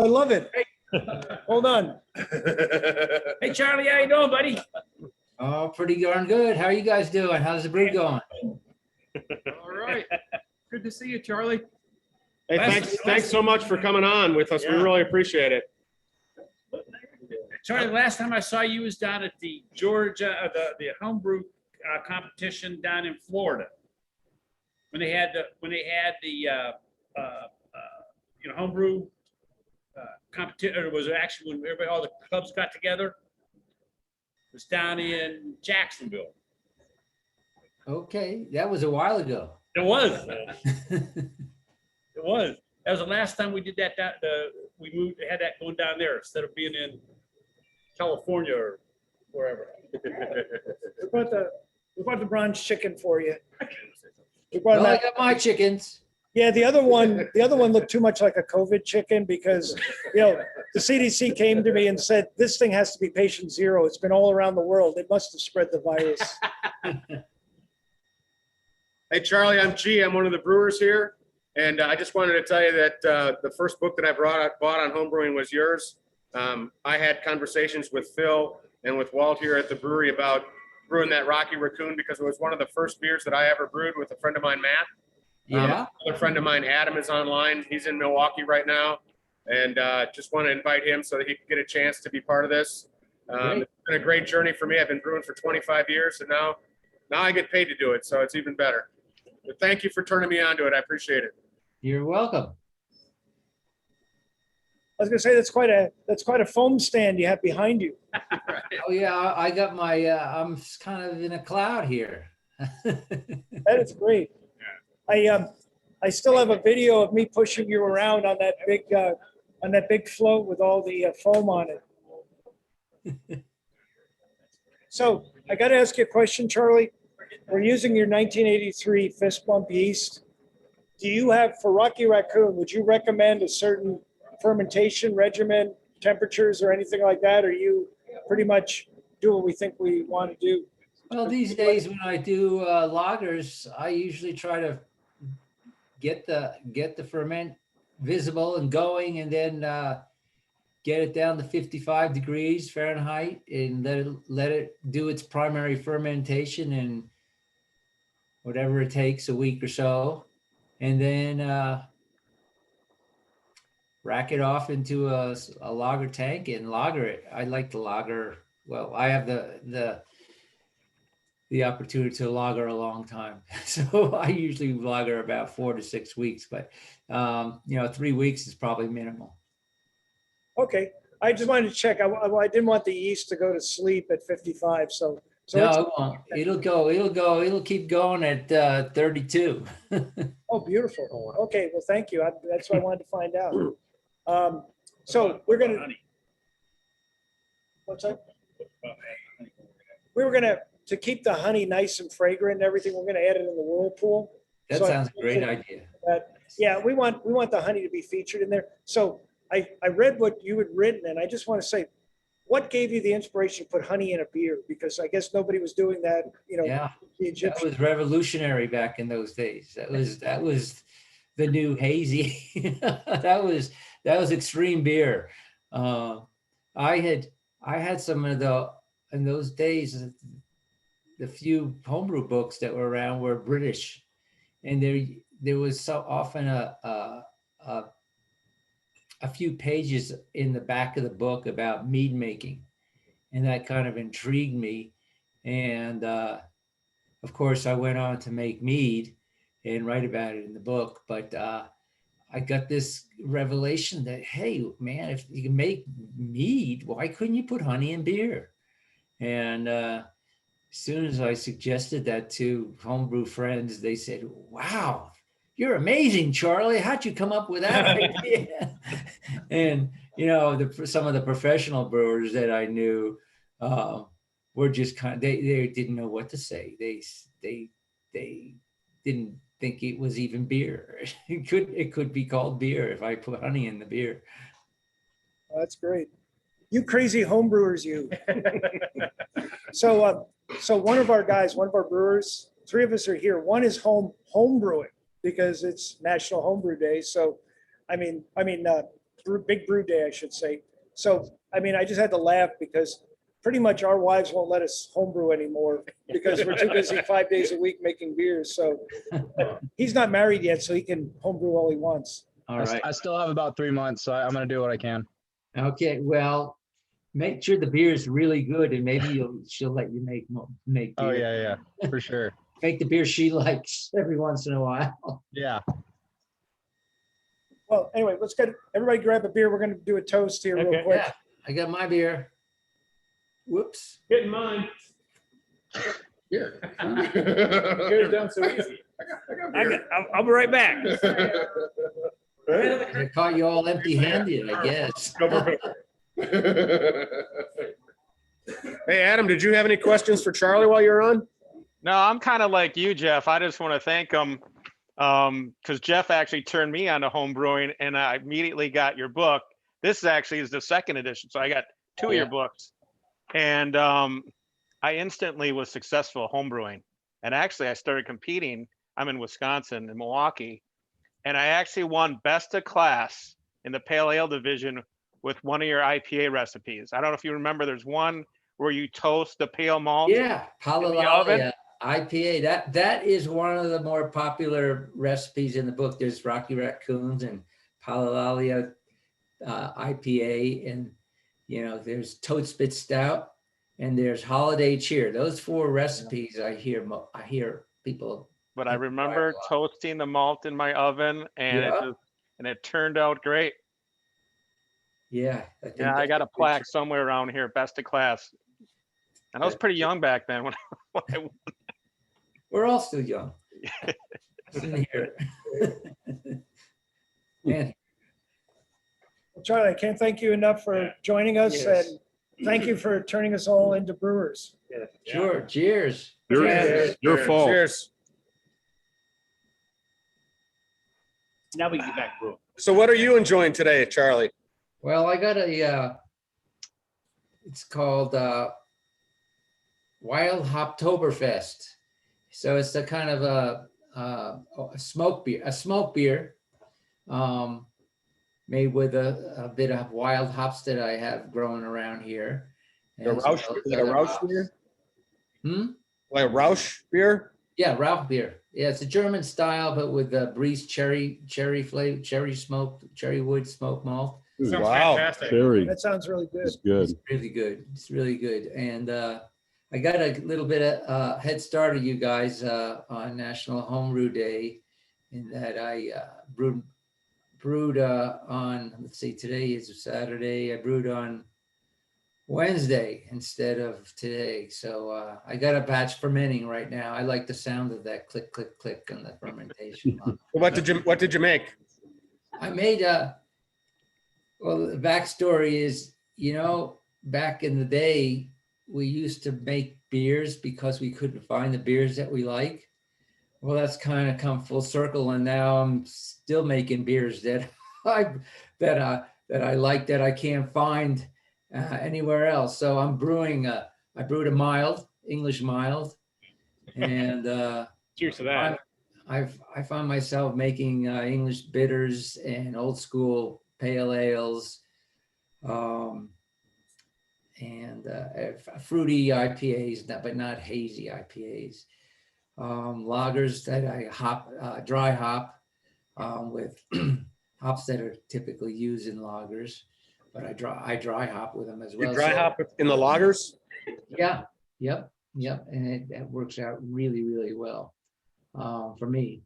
I love it. Hold on. Hey, Charlie, how you doing, buddy? Oh, pretty darn good. How are you guys doing? How's the brew going? All right. Good to see you, Charlie. Hey, thanks so much for coming on with us. We Yeah. really appreciate it. Charlie, last time I saw you was down at the Georgia, the homebrew competition down in Florida. When they had the homebrew competition, or it was actually when everybody, all the clubs got together. It was down in Jacksonville. Okay, that was a while ago. It was. It was. That was the last time we did that. We moved, had that going down there instead of being in California or wherever. We brought the bronze chicken for you. We brought Well, I that. got my chickens. Yeah, the other one looked too much like a COVID chicken because, the CDC came to me and said, this thing has to be patient zero. It's been all around the world. It must have spread the virus. Hey, Charlie, I'm G. I'm one of the brewers here. And I just wanted to tell you that the first book that I bought on homebrewing was yours. I had conversations with Phil and with Walt here at the brewery about brewing that Rocky Raccoon because it was one of the first beers that I ever brewed with a friend of mine, Matt. Yeah. Another friend of mine, Adam, is online. He's in Milwaukee right now. And just want to invite him so that he can get a chance to be part of this. It's been a great journey for me. I've been brewing for 25 years, and now I get paid to do it, so it's even better. But thank you for turning me on to it. I appreciate it. You're welcome. I was gonna say, that's quite a foam stand you have behind you. Oh yeah, I got my. I'm kind of in a cloud here. That is great. I still have a video of me pushing you around on that big float with all the foam on it. So I got to ask you a question, Charlie. We're using your 1983 fist bump yeast. Do you have, for Rocky Raccoon, would you recommend a certain fermentation regimen, temperatures, or anything like that? Or you pretty much do what we think we want to do? Well, these days when I do lagers, I usually try to get the ferment visible and going, and then get it down to 55 degrees Fahrenheit and let it do its primary fermentation in whatever it takes, a week or so, and then rack it off into a lager tank and lager it. I like to lager. Well, I have the opportunity to lager a long time. So I usually lager about 4 to 6 weeks, but 3 weeks is probably minimal. Okay, I just wanted to check. I didn't want the yeast to go to sleep at 55, so No, it won't. It'll keep going at 32. oh, beautiful. Okay, well, thank you. That's what I wanted to find out. So we're gonna. What's that? We were gonna, to keep the honey nice and fragrant and everything, we're gonna add it in the whirlpool. That So sounds a great idea. Yeah, we want the honey to be featured in there. So I read what you had written, and I just want to say, what gave you the inspiration to put honey in a beer? Because I guess nobody was doing that, Yeah, the that Egyptians. was revolutionary back in those days. That was the new hazy. that was extreme beer. I had some of in those days. The few homebrew books that were around were British, and there was so often a few pages in the back of the book about mead making, and that kind of intrigued me. And of course, I went on to make mead and write about it in the book. But I got this revelation that, hey, man, if you can make mead, why couldn't you put honey in beer? And as soon as I suggested that to homebrew friends, they said, wow, you're amazing, Charlie. How'd you come up with that idea? And, some of the professional brewers that I knew were just they didn't know what to say. They didn't think it was even beer. It could be called beer if I put honey in the beer. Oh, that's great. You crazy homebrewers, you. So one of our brewers, 3 of us are here. One is home brewing because it's National Homebrew Day. So, big brew day, I should say. So, I mean, I just had to laugh because pretty much our wives won't let us homebrew anymore because we're too busy 5 days a week making beers. So but he's not married yet, so he can homebrew all he wants. All I right. I still have about 3 months, so I'm gonna do what I can. Okay, well, make sure the beer is really good and maybe she'll let you make Oh, beer. yeah, for sure. Make the beer she likes every once in a while. Yeah. Well, anyway, let's get everybody grab a beer. We're going to do a toast here real Okay. quick. Yeah, I got my beer. Whoops. Getting mine. Here. Goes down so easy. I'll be right back. I caught you all empty-handed, I guess. Hey, Adam, did you have any questions for Charlie while you're on? No, I'm kind of like you, Jeff. I just want to thank him because Jeff actually turned me on to home brewing, and I immediately got your book. This actually is the second edition, so I got two of your books, and I instantly was successful home brewing. And actually, I started competing. I'm in Wisconsin, in Milwaukee, and I actually won best of class in the pale ale division with one of your IPA recipes. I don't know if you remember. There's one where you toast the pale malt. Yeah, In the oven? Palalalia IPA. That is one of the more popular recipes in the book. There's Rocky Raccoons and Palalalia IPA, and there's Toad Spit Stout, and there's Holiday Cheer. Those four recipes I hear people. But I remember toasting the malt in my oven, and it turned out great. Yeah. Yeah, I got a plaque somewhere around here, best of class. And I was pretty young back then when I won. We're all still young. In here. Man, Well, Charlie, I can't thank you enough for joining us, Yes. and thank you for turning us all into brewers. sure. Cheers. Your fault. Cheers. Now we can get back brewing. So what are you enjoying today, Charlie? Well, I got it's called Wild Hoptoberfest. So it's a kind of a smoke beer, made with a bit of wild hops that I have growing around here. Like a Rausch beer? Like a Rausch beer? Yeah, Rauch beer. Yeah, it's a German style, but with breezed cherry flavor, cherry wood smoked malt. Sounds Wow. fantastic. Cherry That sounds really good. is good. It's really good. It's really good. And I got a little bit of head start of you guys on National Homebrew Day, in that I brewed on, let's see, today is Saturday. I brewed on Wednesday instead of today. So I got a batch fermenting right now. I like the sound of that click, click, click on the fermentation. What did you make? I made well, the backstory is, back in the day, we used to make beers because we couldn't find the beers that we like. Well, that's kind of come full circle, and now I'm still making beers that I like that I can't find anywhere else. So I'm brewing. I brewed a mild, English mild, and Cheers to that. I find myself making English bitters and old school pale ales, and fruity IPAs, but not hazy IPAs. Lagers that I dry hop with hops that are typically used in lagers, but I dry hop with them as well. You dry So- hop in the lagers? Yeah, yep, and it works out really, really well for me.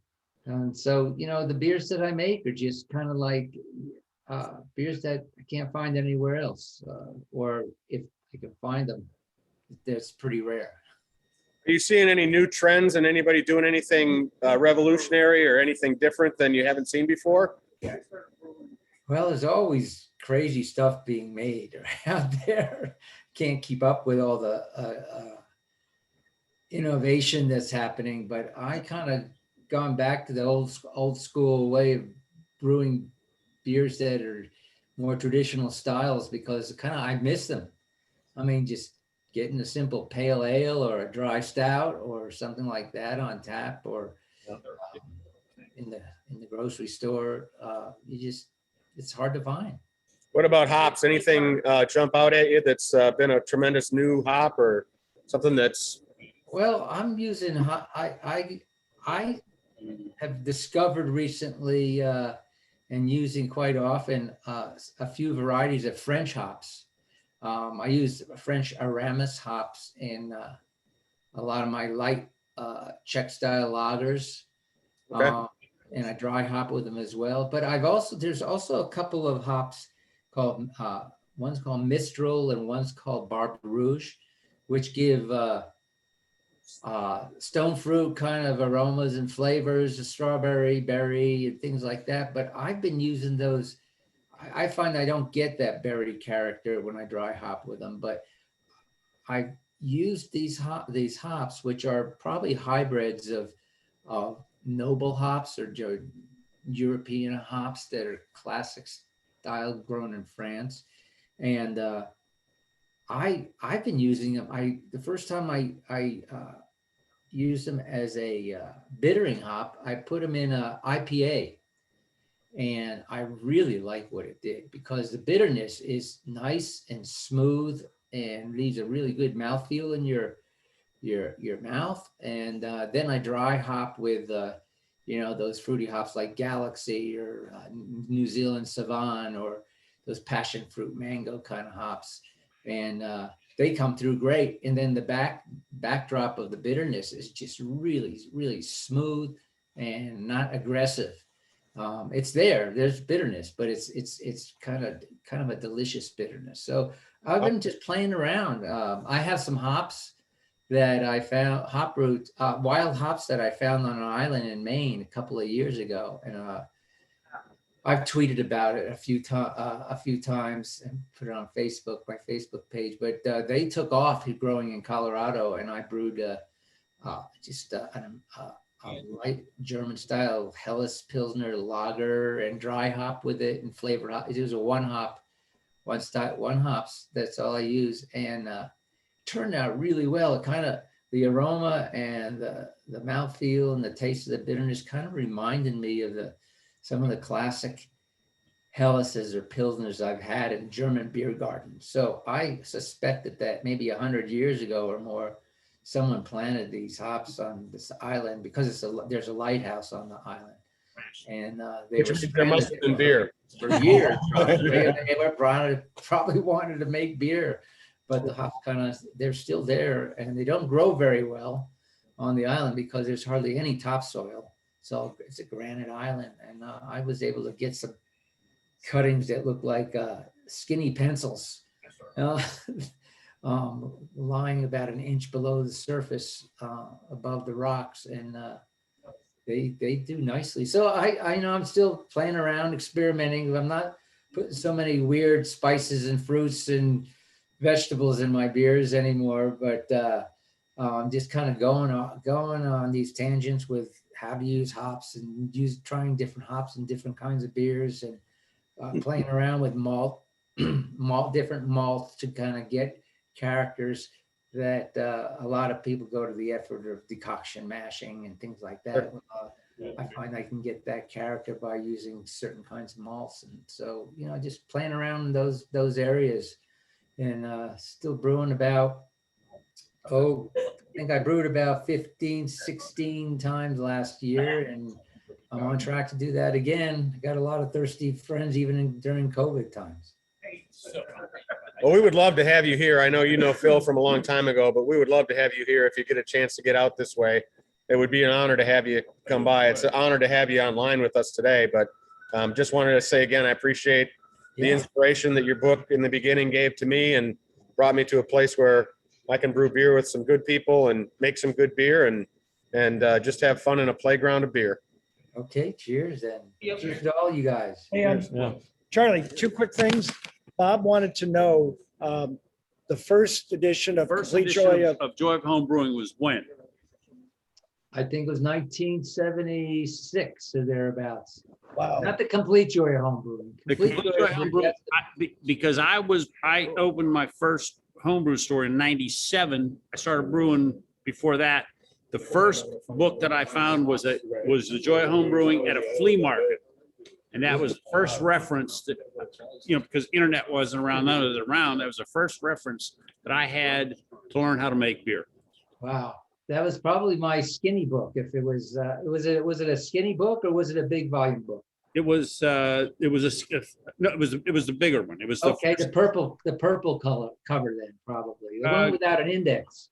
And so, the beers that I make are just kind of like beers that I can't find anywhere else, or if I can find them, that's pretty rare. Are you seeing any new trends and anybody doing anything revolutionary or anything different than you haven't seen before? Well, there's always crazy stuff being made out there. Can't keep up with all the innovation that's happening, but I kind of gone back to the old school way of brewing beers that are more traditional styles, because I miss them. I mean, just getting a simple pale ale or a dry stout or something like that on tap, or in the grocery store. it's hard to find. What about hops? Anything jump out at you that's been a tremendous new hop or something that's? Well, I'm using, I have discovered recently and using quite often a few varieties of French hops. I use French Aramis hops in a lot of my light Czech style lagers. Okay. And I dry hop with them as well. But there's also a couple of hops called, one's called Mistral and one's called Barbe Rouge, which give stone fruit kind of aromas and flavors, the strawberry, berry, and things like that. But I've been using those. I find I don't get that berry character when I dry hop with them, but I use these hops, which are probably hybrids of noble hops or European hops that are classic style grown in France. And I've been using them. The first time I used them as a bittering hop, I put them in a IPA, and I really like what it did because the bitterness is nice and smooth and leaves a really good mouthfeel in your mouth. And then I dry hop with those fruity hops like Galaxy or New Zealand Savan or those passion fruit mango kind of hops, and they come through great. And then the backdrop of the bitterness is just really, really smooth and not aggressive. It's there's bitterness, but it's kind of a delicious bitterness. So I've been just playing around. I have some hops that I found, wild hops that I found on an island in Maine a couple of years ago, and I've tweeted about it a few times and put it on Facebook, my Facebook page. But they took off growing in Colorado, and I brewed a light German style Helles Pilsner lager and dry hop with it and flavored hop. It was a one hops. That's all I use, and turned out really well. It kind of, the aroma and the mouthfeel and the taste of the bitterness kind of reminded me of some of the classic Helleses or Pilsners I've had in German beer gardens. So I suspect that maybe 100 years ago or more, someone planted these hops on this island because there's a lighthouse on the island, and There must have been beer for years. They probably wanted to make beer, but the hops they're still there, and they don't grow very well on the island because there's hardly any topsoil. So it's a granite island, and I was able to get some cuttings that look like skinny pencils. Lying about an inch below the surface above the rocks, and they do nicely. So I know I'm still playing around, experimenting. I'm not putting so many weird spices and fruits and vegetables in my beers anymore, but I'm just kind of going on these tangents with how to use hops and trying different hops and different kinds of beers, and playing around with different malts to kind of get characters that a lot of people go to the effort of decoction mashing and things like that. I find I can get that character by using certain kinds of malts, and so just playing around in those areas, and still brewing about I think I brewed about 16 times last year, and I'm on track to do that again. I got a lot of thirsty friends even during COVID times. Well, we would love to have you here. I know you know Phil from a long time ago, but we would love to have you here if you get a chance to get out this way. It would be an honor to have you come by. It's an honor to have you online with us today, but just wanted to say again, I appreciate the inspiration that your book in the beginning gave to me and brought me to a place where I can brew beer with some good people and make some good beer and just have fun in a playground of beer. Okay, cheers then. Cheers to all you guys. Hey, Charlie, two quick things. Bob wanted to know the first edition of First Complete edition Joy of Joy of Home Brewing was when? I think it was 1976 or thereabouts. Wow. Not the Complete Joy of Home Brewing. The Complete Joy of Home Brewing, because I opened my first homebrew store in '97. I started brewing before that. The first book that I found was the Joy of Home Brewing at a flea market. And that was the first reference that, because internet wasn't around, none of it was around. That was the first reference that I had to learn how to make beer. Wow. That was probably my skinny book. If it was, was it a skinny book or was it a big volume book? It was no, it was the bigger one. It was the Okay, the purple color cover then probably. The one without an index.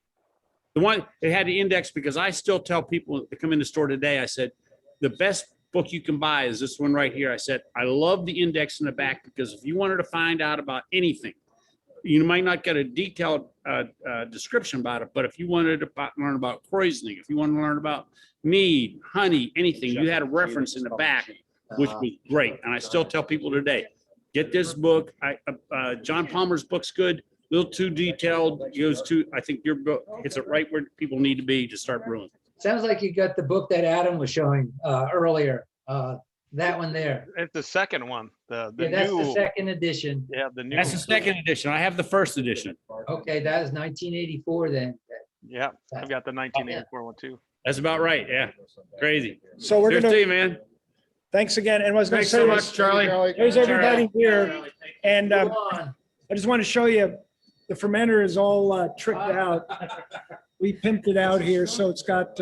The one, it had the index because I still tell people that come in the store today, I said, the best book you can buy is this one right here. I said, I love the index in the back because if you wanted to find out about anything, you might not get a detailed description about it, but if you wanted to learn about poisoning, if you want to learn about mead, honey, anything, you had a reference in the back, which was great. And I still tell people today, get this book. John Palmer's book's good. A little too detailed. Goes to, I think your book, it's right where people need to be to start brewing. Sounds like you got the book that Adam was showing earlier. That one there. It's the second one, the Yeah, that's the new, second edition. yeah, the new. That's the second edition. I have the first edition. Okay, that is 1984 then. Yeah, I've got the 1984 one too. That's about right. Yeah. Crazy. So we're Cheers gonna, to you, man. thanks again. And I was gonna Thanks say, so much, Charlie. there's everybody here. And Go on. I just want to show you, the fermenter is all tricked out. We pimped it out here, so it's got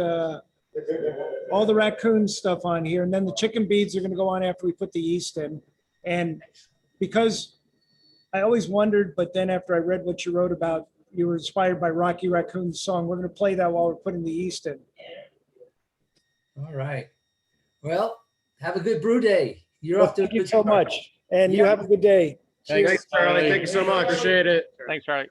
all the Raccoon stuff on here. And then the chicken beads are going to go on after we put the yeast in. And because I always wondered, but then after I read what you wrote about, you were inspired by Rocky Raccoon's song. We're going to play that while we're putting the yeast in. All right. Well, have a good brew day. You're Well, off to a thank you good so start. much. And you have a good day. Thanks, Charlie. Thank you so much. Appreciate it. Thanks, Charlie.